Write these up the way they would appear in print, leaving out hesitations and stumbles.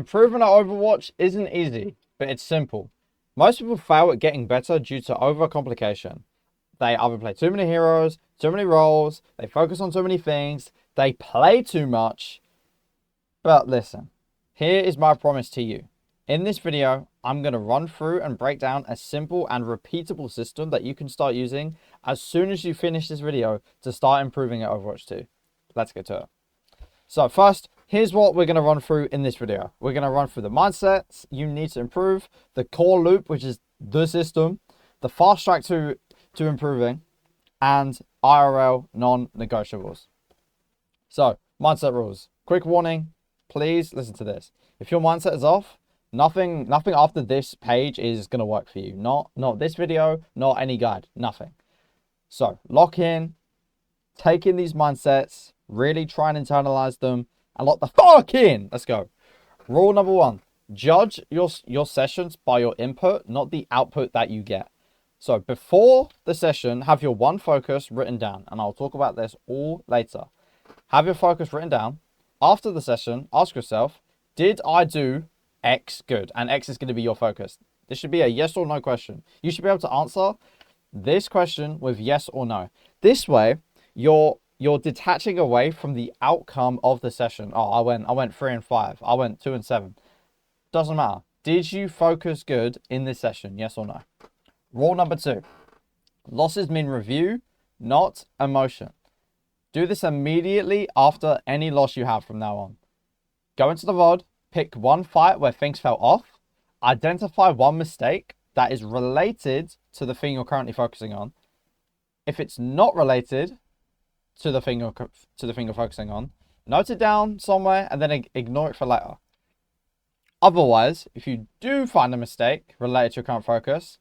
Improving at Overwatch isn't easy, but it's simple. Most people fail at getting better due to overcomplication. They either play too many heroes, too many roles, they focus on too many things, they play too much. But listen, here is my promise to you. In this video, I'm going to run through and break down a simple and repeatable system that you can start using as soon as you finish this video to start improving at Overwatch 2. Let's get to it. So first, here's what we're going to run through in this video. We're going to run through the mindsets you need to improve, the core loop, which is the system, the fast track to improving, and IRL non-negotiables. So, mindset rules. Quick warning, please listen to this. If your mindset is off, nothing after this page is going to work for you. Not this video, not any guide, nothing. So, lock in, take in these mindsets, really try and internalize them, and lock the fuck in. Let's go. Rule number 1. Judge your sessions by your input, not the output that you get. So before the session, have your one focus written down. And I'll talk about this all later. Have your focus written down. After the session, ask yourself, did I do X good? And X is going to be your focus. This should be a yes or no question. You should be able to answer this question with yes or no. This way, you're detaching away from the outcome of the session. Oh, I went 3 and 5. I went 2 and 7. Doesn't matter. Did you focus good in this session? Yes or no? Rule number 2. Losses mean review, not emotion. Do this immediately after any loss you have from now on. Go into the VOD, pick one fight where things fell off, identify one mistake that is related to the thing you're currently focusing on. If it's not related to the thing you're focusing on, note it down somewhere and then ignore it for later. Otherwise, if you do find a mistake related to your current focus,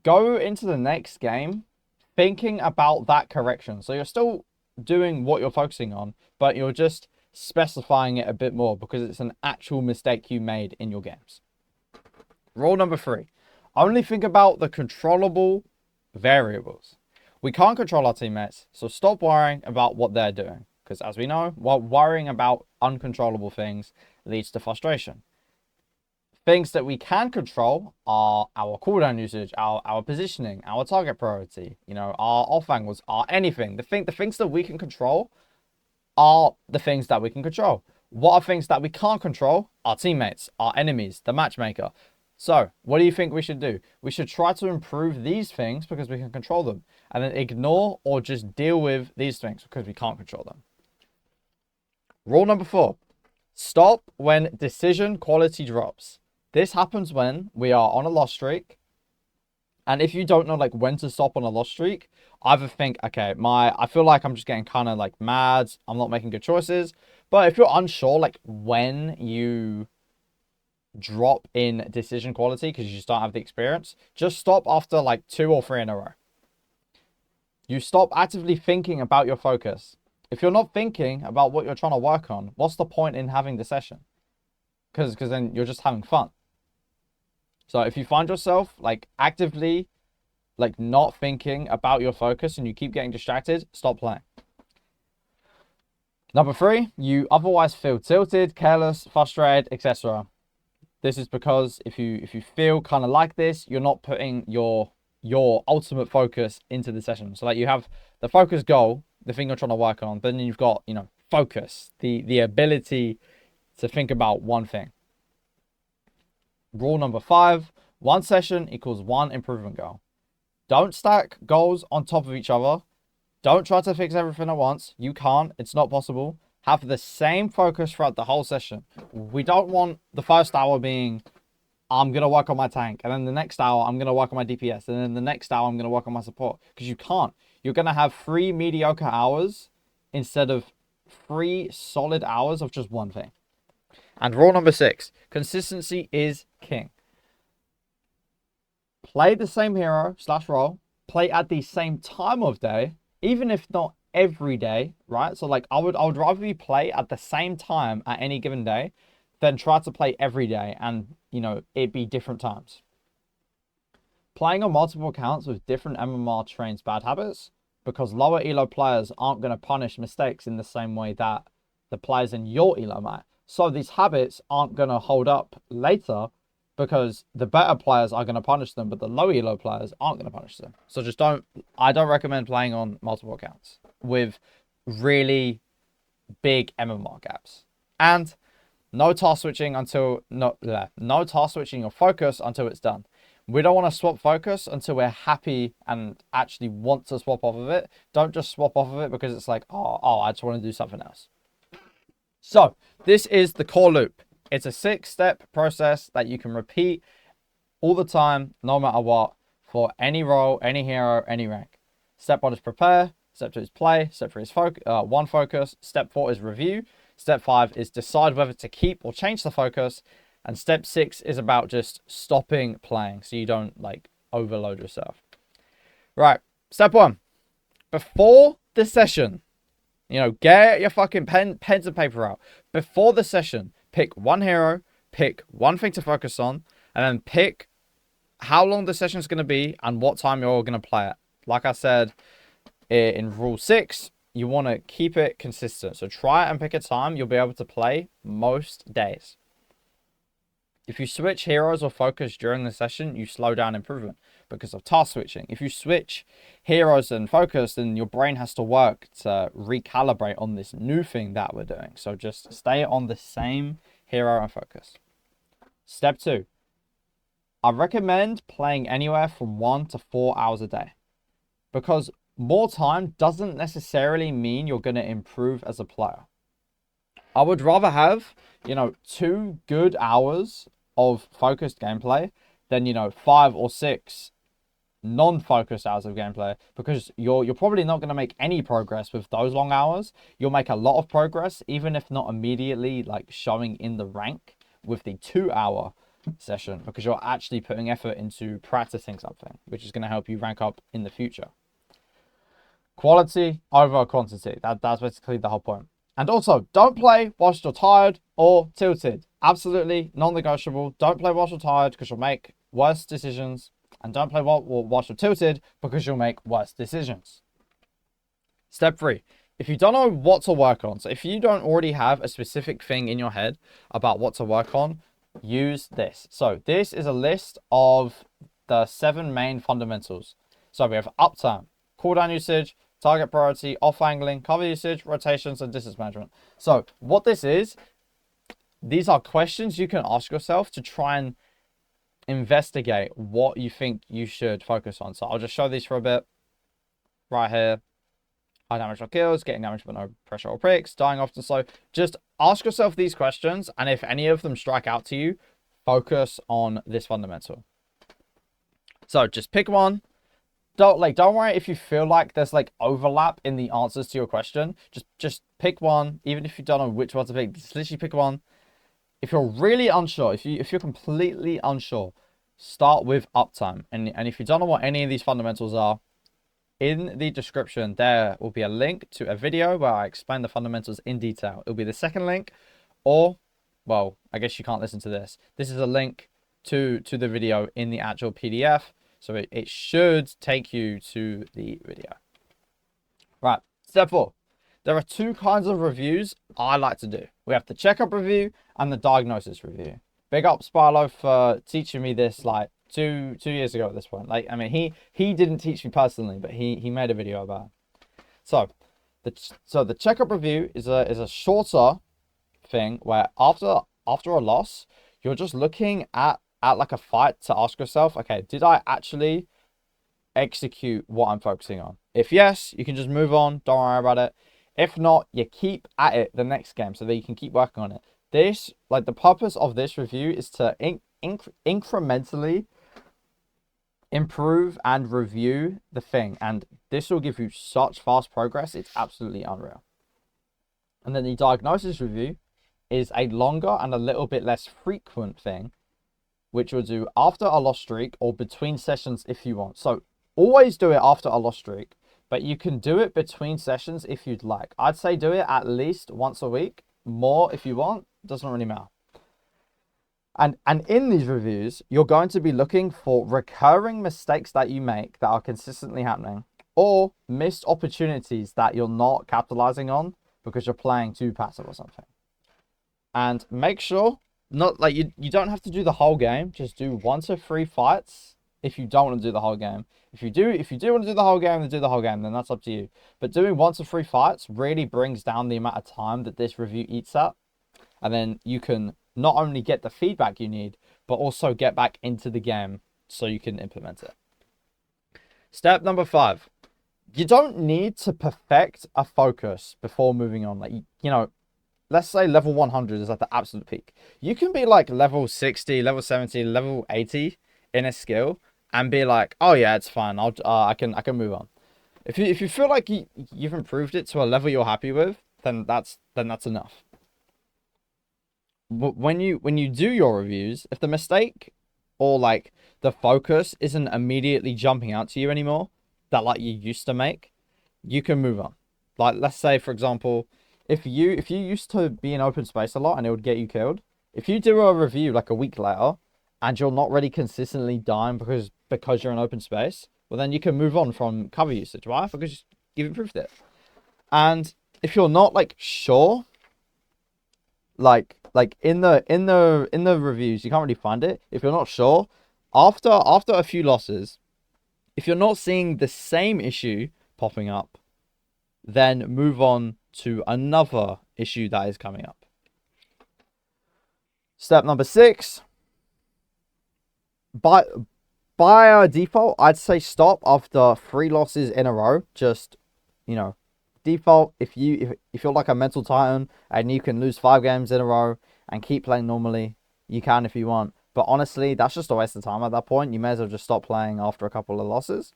go into the next game thinking about that correction. So you're still doing what you're focusing on, but you're just specifying it a bit more because it's an actual mistake you made in your games. Rule number 3. Only think about the controllable variables. We can't control our teammates, so stop worrying about what they're doing. Because as we know, worrying about uncontrollable things leads to frustration. Things that we can control are our cooldown usage, our positioning, our target priority, our off angles, our anything. The things that we can control are the things that we can control. What are things that we can't control? Our teammates, our enemies, the matchmaker. So, what do you think we should do? We should try to improve these things because we can control them, and then ignore or just deal with these things because we can't control them. Rule number 4. Stop when decision quality drops. This happens when we are on a loss streak. And if you don't know when to stop on a loss streak, either think, okay, I feel like I'm just getting kind of mad. I'm not making good choices. But if you're unsure when you drop in decision quality because you just don't have the experience, just stop after 2 or 3 in a row. You stop actively thinking about your focus. If you're not thinking about what you're trying to work on, what's the point in having the session? Because then you're just having fun. So if you find yourself actively not thinking about your focus and you keep getting distracted, stop playing. Number 3, you otherwise feel tilted, careless, frustrated, etc. This is because if you feel kind of like this, you're not putting your ultimate focus into the session. So you have the focus goal, the thing you're trying to work on, but then you've got focus, the ability to think about one thing. Rule number 5, one session equals one improvement goal. Don't stack goals on top of each other. Don't try to fix everything at once. You can't. It's not possible. Have the same focus throughout the whole session. We don't want the first hour being, I'm going to work on my tank. And then the next hour, I'm going to work on my DPS. And then the next hour, I'm going to work on my support. Because you can't. You're going to have 3 mediocre hours instead of 3 solid hours of just one thing. And rule number 6, consistency is king. Play the same hero / role. Play at the same time of day, even if not every day, right? So I would rather you play at the same time at any given day than try to play every day and, it be different times. Playing on multiple accounts with different MMR trains bad habits because lower elo players aren't going to punish mistakes in the same way that the players in your elo might. So these habits aren't going to hold up later because the better players are going to punish them, but the low elo players aren't going to punish them. So just I don't recommend playing on multiple accounts with really big MMR gaps. And no task switching no task switching or focus until it's done. We don't want to swap focus until we're happy and actually want to swap off of it. Don't just swap off of it because it's like, oh, I just want to do something else. So this is the core loop. It's a 6-step process that you can repeat all the time, no matter what, for any role, any hero, any rank. Step 1 is prepare. Step 2 is play. Step 3 is focus. Step 4 is review. Step 5 is decide whether to keep or change the focus. And step 6 is about just stopping playing so you don't like overload yourself. Right. Step 1. Before the session, get your fucking pens and paper out. Before the session, pick one hero, pick one thing to focus on, and then pick how long the session is going to be and what time you're all going to play it. Like I said in rule 6, you want to keep it consistent. So try and pick a time you'll be able to play most days. If you switch heroes or focus during the session, you slow down improvement because of task switching. If you switch heroes and focus, then your brain has to work to recalibrate on this new thing that we're doing. So just stay on the same hero and focus. Step 2. I recommend playing anywhere from 1 to 4 hours a day because more time doesn't necessarily mean you're going to improve as a player. I would rather have, 2 good hours of focused gameplay than, 5 or 6 non-focused hours of gameplay, because you're probably not going to make any progress with those long hours. You'll make a lot of progress, even if not immediately like showing in the rank with the 2-hour session, because you're actually putting effort into practicing something, which is going to help you rank up in the future. Quality over quantity. That's basically the whole point. And also, don't play whilst you're tired or tilted. Absolutely non-negotiable. Don't play whilst you're tired because you'll make worse decisions. And don't play whilst you're tilted because you'll make worse decisions. Step 3. If you don't know what to work on, so if you don't already have a specific thing in your head about what to work on, use this. So this is a list of the 7 main fundamentals. So we have uptime, cooldown usage, target priority, off angling, cover usage, rotations, and distance management. So what this is, these are questions you can ask yourself to try and investigate what you think you should focus on. So I'll just show these for a bit. Right here. High damage on kills, getting damage but no pressure or pricks, dying often slow. Just ask yourself these questions, and if any of them strike out to you, focus on this fundamental. So just pick one. Don't worry if you feel like there's like overlap in the answers to your question. Just pick one, even if you don't know which one to pick. Just literally pick one. If you're really unsure, if you're completely unsure, start with uptime. And if you don't know what any of these fundamentals are, in the description there will be a link to a video where I explain the fundamentals in detail. It'll be the second link, or well, I guess you can't listen to this. This is a link to the video in the actual PDF. So it should take you to the video. Right, step 4. There are 2 kinds of reviews I like to do. We have the checkup review and the diagnosis review. Big up Sparlow for teaching me this like two years ago at this point. Like, I mean, he didn't teach me personally, but he made a video about it. So the checkup review is a shorter thing where after a loss, you're just looking at like a fight to ask yourself, okay, did I actually execute what I'm focusing on? If yes, you can just move on. Don't worry about it. If not, you keep at it the next game so that you can keep working on it. This, like, the purpose of this review is to incrementally improve and review the thing. And this will give you such fast progress. It's absolutely unreal. And then the diagnosis review is a longer and a little bit less frequent thing, which you'll do after a loss streak or between sessions if you want. So always do it after a loss streak, but you can do it between sessions if you'd like. I'd say do it at least once a week, more if you want, doesn't really matter. And in these reviews, you're going to be looking for recurring mistakes that you make that are consistently happening, or missed opportunities that you're not capitalizing on because you're playing too passive or something. And make sure not like you don't have to do the whole game. Just do 1 to 3 fights if you don't want to do the whole game. If you do want to do the whole game, then do the whole game. Then that's up to you. But doing 1 to 3 fights really brings down the amount of time that this review eats up, and then you can not only get the feedback you need, but also get back into the game so you can implement it. Step number 5. You don't need to perfect a focus before moving on. Like, you know, let's say level 100 is like the absolute peak. You can be like level 60, level 70, level 80 in a skill and be like, oh yeah, it's fine. I can move on. If you feel like you've improved it to a level you're happy with, then that's enough. But when you do your reviews, if the mistake or like the focus isn't immediately jumping out to you anymore, that like you used to make, you can move on. Like, let's say, for example, if you used to be in open space a lot and it would get you killed, if you do a review like a week later and you're not really consistently dying because you're in open space, well then you can move on from cover usage, right? Because you've improved it. And if you're not like sure, like in the reviews, you can't really find it. If you're not sure, after a few losses, if you're not seeing the same issue popping up, then move on to another issue that is coming up. Step number 6. By default, I'd say stop after 3 losses in a row. Just, you know, default, if you're like a mental titan and you can lose 5 games in a row and keep playing normally, you can if you want. But honestly, that's just a waste of time at that point. You may as well just stop playing after a couple of losses.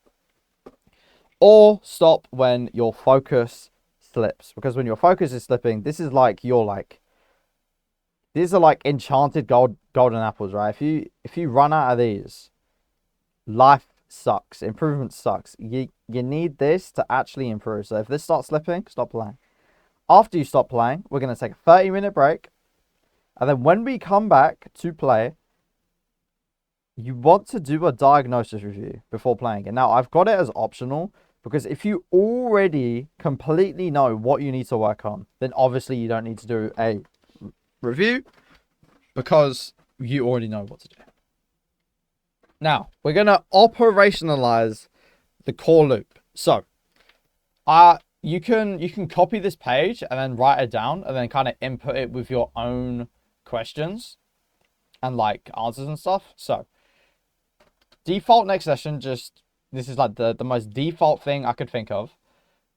Or stop when your focus slips. Because when your focus is slipping, this is like these are like enchanted golden apples, right? If you run out of these, life sucks. Improvement sucks. You need this to actually improve. So if this starts slipping, stop playing. After you stop playing, we're going to take a 30-minute break. And then when we come back to play, you want to do a diagnosis review before playing it. Now, I've got it as optional because if you already completely know what you need to work on, then obviously you don't need to do a review because you already know what to do. Now, we're going to operationalize the core loop. So, you can copy this page and then write it down and then kind of input it with your own questions and like answers and stuff. So, default next session, this is like the most default thing I could think of.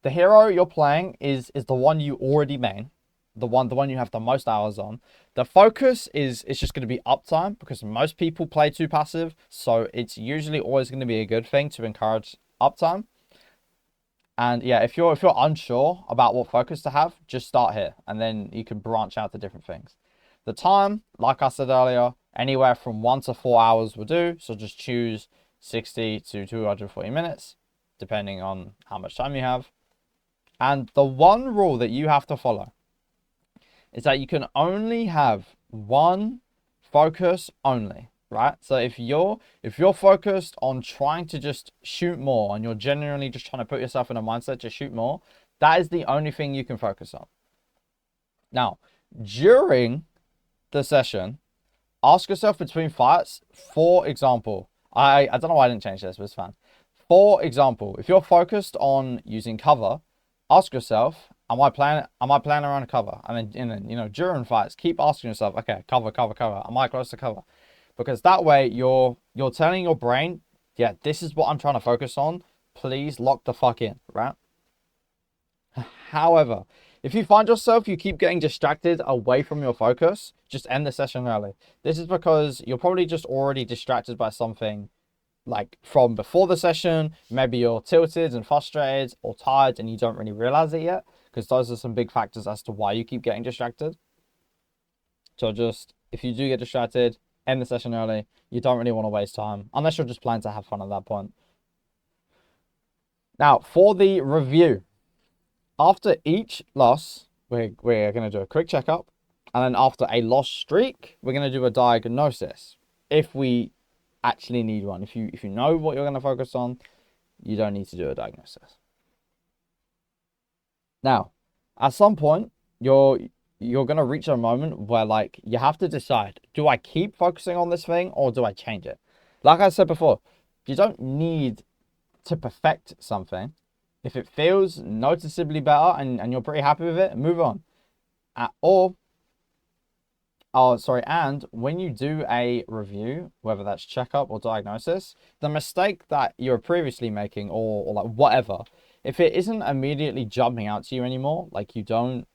The hero you're playing is the one you already main, the one you have the most hours on. The focus is just going to be uptime because most people play too passive, so it's usually always going to be a good thing to encourage uptime. And yeah, if you're unsure about what focus to have, just start here and then you can branch out to different things. The time, like I said earlier, anywhere from 1 to 4 hours will do. So just choose 60 to 240 minutes, depending on how much time you have. And the one rule that you have to follow is that you can only have one focus only, right? So if you're focused on trying to just shoot more and you're genuinely just trying to put yourself in a mindset to shoot more, that is the only thing you can focus on. Now, during the session, ask yourself between fights, for example, I don't know why I didn't change this, but it's fine. For example, if you're focused on using cover, ask yourself, am I playing around a cover? And then you know, during fights, keep asking yourself, okay, cover. Am I close to cover? Because that way you're telling your brain, yeah, this is what I'm trying to focus on. Please lock the fuck in, right? However, if you find yourself, you keep getting distracted away from your focus, just end the session early. This is because you're probably just already distracted by something like from before the session. Maybe you're tilted and frustrated or tired and you don't really realize it yet, because those are some big factors as to why you keep getting distracted. So just, if you do get distracted, end the session early. You don't really want to waste time, unless you're just planning to have fun at that point. Now, for the review, after each loss, we're going to do a quick checkup. And then after a loss streak, we're going to do a diagnosis. If we actually need one. If you know what you're going to focus on, you don't need to do a diagnosis. Now, at some point, you're you're going to reach a moment where like you have to decide, do I keep focusing on this thing or do I change it? Like I said before, you don't need to perfect something. If it feels noticeably better and you're pretty happy with it, move on. And when you do a review, whether that's checkup or diagnosis, the mistake that you were previously making or like whatever, if it isn't immediately jumping out to you anymore, like you don't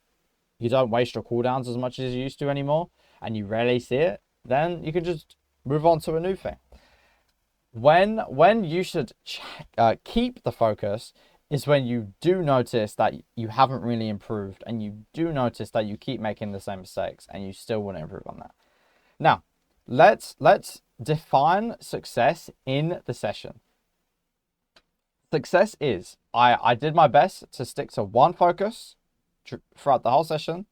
waste your cooldowns as much as you used to anymore, and you rarely see it, then you can just move on to a new thing. When you should keep the focus is when you do notice that you haven't really improved, and you do notice that you keep making the same mistakes, and you still want to improve on that. Now, let's define success in the session. Success is I did my best to stick to one focus throughout the whole session.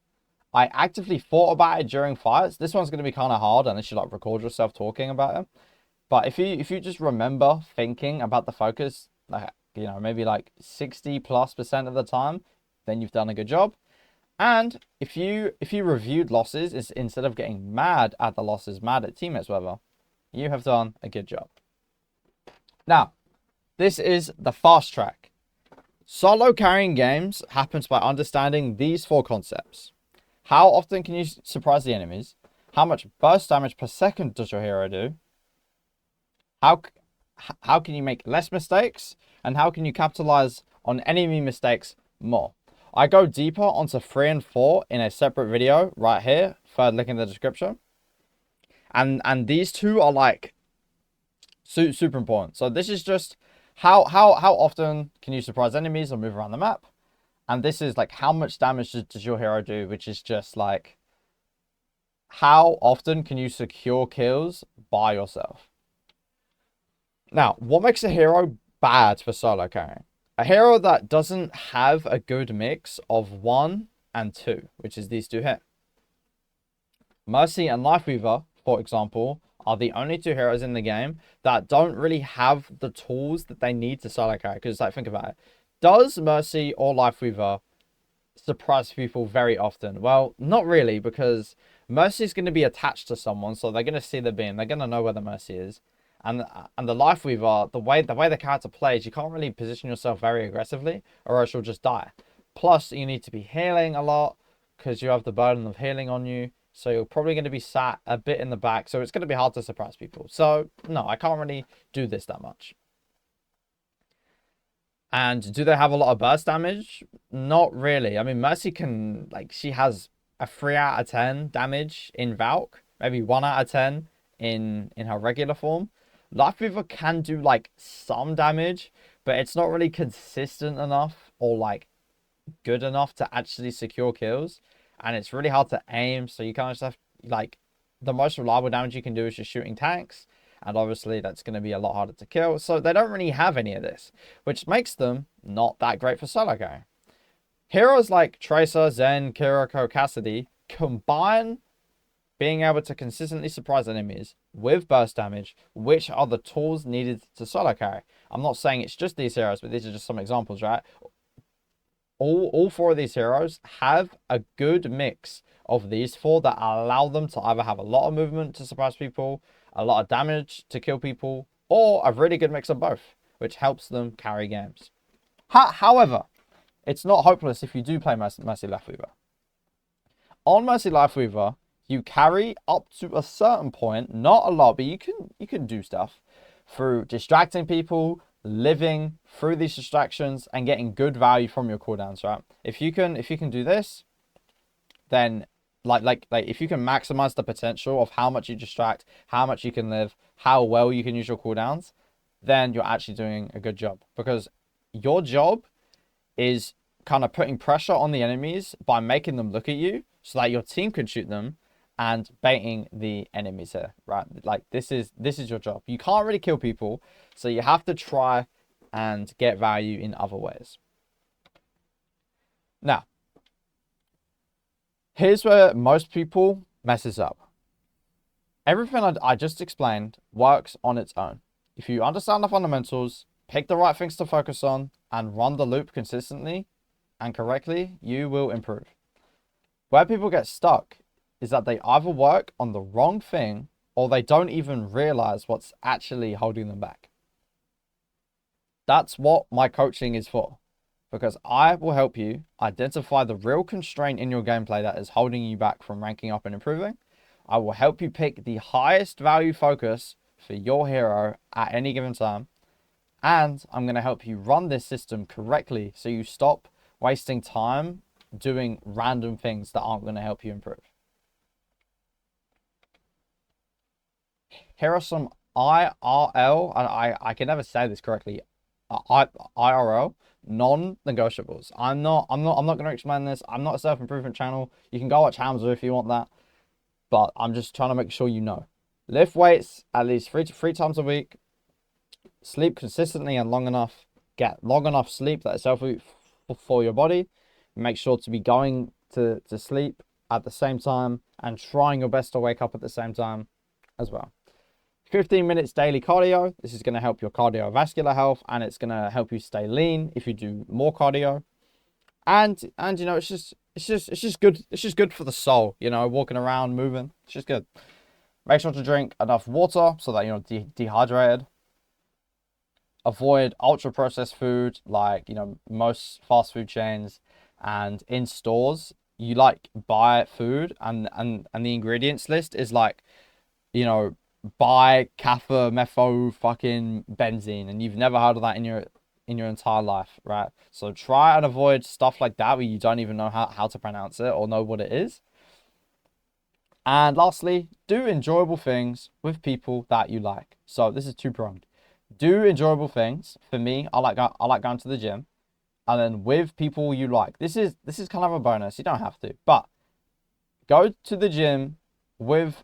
I actively thought about it during fights. This one's going to be kind of hard unless you like record yourself talking about it. But if you just remember thinking about the focus, like, you know, maybe like 60+% of the time, then you've done a good job. And if you reviewed losses instead of getting mad at the losses, mad at teammates, whatever, you have done a good job. Now, this is the fast track. Solo carrying games happens by understanding these 4 concepts. How often can you surprise the enemies? How much burst damage per second does your hero do? How can you make less mistakes? And how can you capitalize on enemy mistakes more? I go deeper onto 3 and 4 in a separate video right here. Third link in the description. And these 2 are like super important. So this is just how often can you surprise enemies or move around the map? And this is like how much damage does your hero do, which is just like how often can you secure kills by yourself. Now, what makes a hero bad for solo carrying? A hero that doesn't have a good mix of 1 and 2, which is these 2 here. Mercy and Lifeweaver, for example, are the only 2 heroes in the game that don't really have the tools that they need to solo carry. Because, like, think about it. Does Mercy or Lifeweaver surprise people very often? Well, not really, because Mercy is going to be attached to someone, so they're going to see the beam. They're going to know where the Mercy is. And the Lifeweaver, the way the character plays, you can't really position yourself very aggressively, or else you'll just die. Plus, you need to be healing a lot, because you have the burden of healing on you. So you're probably going to be sat a bit in the back, so it's going to be hard to surprise people. So, no, I can't really do this that much. And do they have a lot of burst damage? Not really. I mean, Mercy can, like, she has a 3 out of 10 damage in Valk. Maybe 1 out of 10 in her regular form. Lifeweaver can do, like, some damage, but it's not really consistent enough or, like, good enough to actually secure kills. And it's really hard to aim, so you kind of just have, like, the most reliable damage you can do is just shooting tanks. And obviously, that's going to be a lot harder to kill. So they don't really have any of this, which makes them not that great for solo carrying. Heroes like Tracer, Zen, Kiriko, Cassidy combine being able to consistently surprise enemies with burst damage, which are the tools needed to solo carry. I'm not saying it's just these heroes, but these are just some examples, right? All 4 of these heroes have a good mix of these 4 that allow them to either have a lot of movement to surprise people, a lot of damage to kill people, or a really good mix of both, which helps them carry games. However, it's not hopeless if you do play Mercy Lifeweaver. On Mercy Lifeweaver, you carry up to a certain point, not a lot, but you can do stuff through distracting people, living through these distractions, and getting good value from your cooldowns, right? If you can do this, then like if you can maximize the potential of how much you distract, how much you can live, how well you can use your cooldowns, then you're actually doing a good job. Because your job is kind of putting pressure on the enemies by making them look at you so that your team can shoot them and baiting the enemies here, right? Like this is your job. You can't really kill people, so you have to try and get value in other ways. Now, here's where most people messes up. Everything I just explained works on its own. If you understand the fundamentals, pick the right things to focus on, and run the loop consistently and correctly, you will improve. Where people get stuck is that they either work on the wrong thing or they don't even realize what's actually holding them back. That's what my coaching is for, because I will help you identify the real constraint in your gameplay that is holding you back from ranking up and improving. I will help you pick the highest value focus for your hero at any given time. And I'm going to help you run this system correctly so you stop wasting time doing random things that aren't going to help you improve. Here are some IRL, and I can never say this correctly, IRL non-negotiables. I'm not going to explain this. I'm not a self-improvement channel. You can go watch Hamza if you want that, but I'm just trying to make sure you know. Lift weights at least three times a week. Sleep consistently and long enough. Get long enough sleep that is healthy for your body. Make sure to be going to sleep at the same time and trying your best to wake up at the same time as well. 15 minutes daily cardio. This is going to help your cardiovascular health, and it's going to help you stay lean if you do more cardio. And you know, it's just good. It's just good for the soul, you know, walking around, moving. It's just good. Make sure to drink enough water so that you're not dehydrated. Avoid ultra processed food, like, you know, most fast food chains and in stores. You like buy food and the ingredients list is like, you know, buy kappa metho fucking benzene, and you've never heard of that in your entire life, right? So try and avoid stuff like that where you don't even know how to pronounce it or know what it is. And lastly, do enjoyable things with people that you like. So this is two-pronged. Do enjoyable things. For me, I like going to the gym, and then with people you like. This is kind of a bonus. You don't have to, but go to the gym with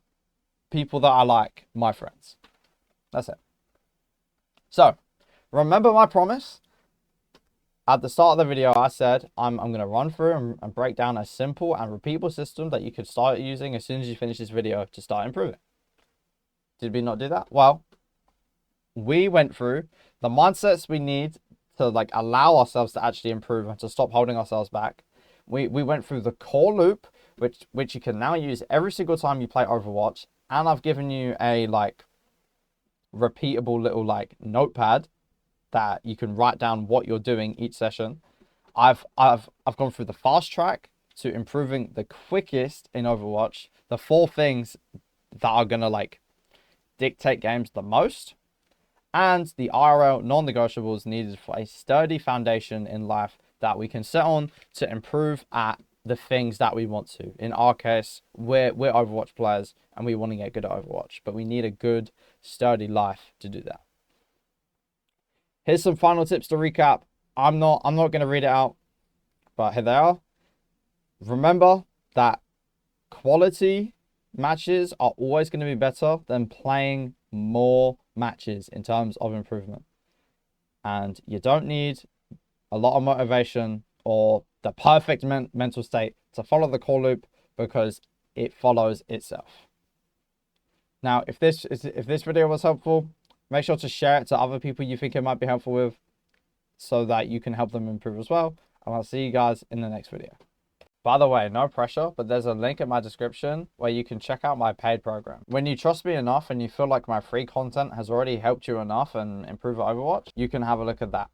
people that I like, my friends. That's it. So remember my promise at the start of the video. I said I'm going to run through and break down a simple and repeatable system that you could start using as soon as you finish this video to start improving. Did we not do that? Well, we went through the mindsets we need to like allow ourselves to actually improve and to stop holding ourselves back. We went through the core loop, which you can now use every single time you play Overwatch. And I've given you a like repeatable little like notepad that you can write down what you're doing each session. I've gone through the fast track to improving the quickest in Overwatch. The 4 things that are gonna like dictate games the most, and the IRL non-negotiables needed for a sturdy foundation in life that we can set on to improve at the things that we want to. In our case, we're Overwatch players and we want to get good at Overwatch, but we need a good, sturdy life to do that. Here's some final tips to recap. I'm not going to read it out, but here they are. Remember that quality matches are always going to be better than playing more matches in terms of improvement. And you don't need a lot of motivation or the perfect mental state to follow the core loop, because it follows itself. Now, if this video was helpful, make sure to share it to other people you think it might be helpful with, so that you can help them improve as well. And I'll see you guys in the next video. By the way, no pressure, but there's a link in my description where you can check out my paid program. When you trust me enough and you feel like my free content has already helped you enough and improve Overwatch, you can have a look at that.